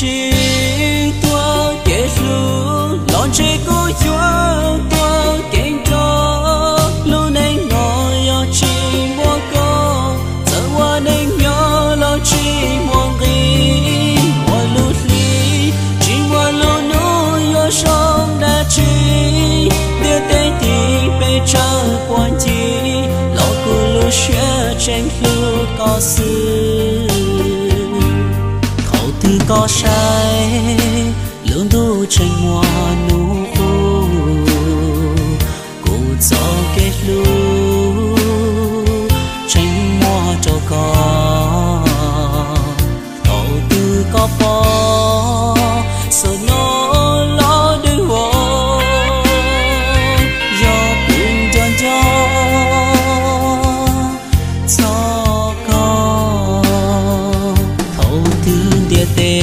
chỉ tua kể lu lon chế cô chúa tua kể cho lu nên ngồi ở chỉ mua cô giờ qua nên nhớ lo chỉ mua gì mua lu li chỉ mua lu nuôi ở sông đã chỉ đưa tay thì về chờ quan chi lo cô lu share tranh lu có sự có sai lương đu tranh mùa nụ cô gió kết lu tranh mùa cho có đầu tư có bỏ sợ nó lo đưa vô do buồn cho có thấu tư địa tê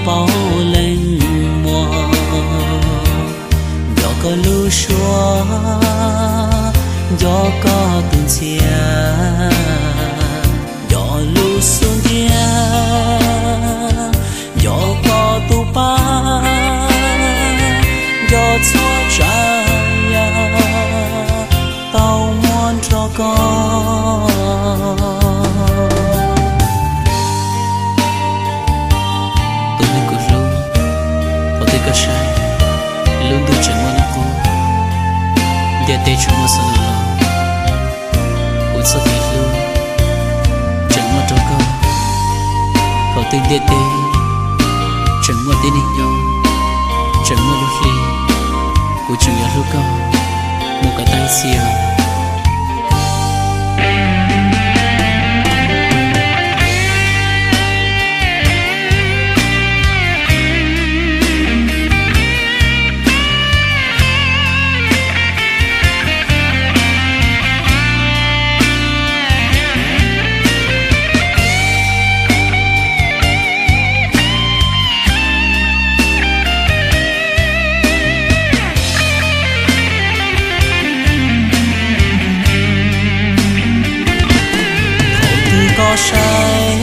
bao lên mùa gió có lưu xóa gió có từng chia gió lưu xuống kia gió có tu ba gió xóa trái tao muốn cho con luôn đôi chân mòn cô, để tay chúng nó sờ lờ, cuốn sợi dây luôn, chân mòn cho con, họ tin để tay, chân mòn tin hình nhau, chân mòn lúc đi, cuốn chân nhớ lúc con, một cái tay xìa. Có sai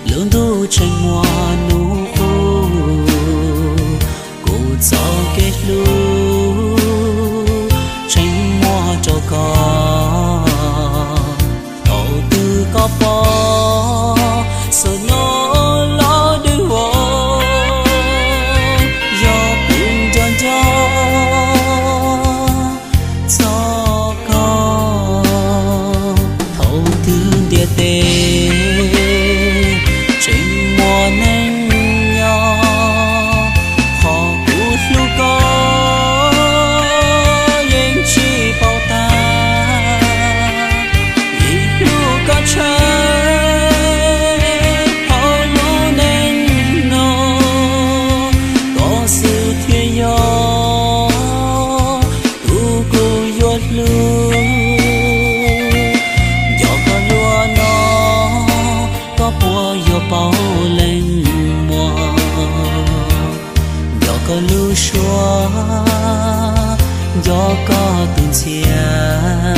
lương đu tranh mùa nụ cô gió kết lu tranh mùa cho có đầu tư có bỏ sợ nó lo đưa vô do buồn cho có thấu tư địa tê tranh mùa nên nhỏ họ cút lu có những chi bao ta ít lu có chơi họ lu nên nó có sự thiên nhỏ tu cô yết lu bao lên mùa gió có lưu xóa gió có từng chia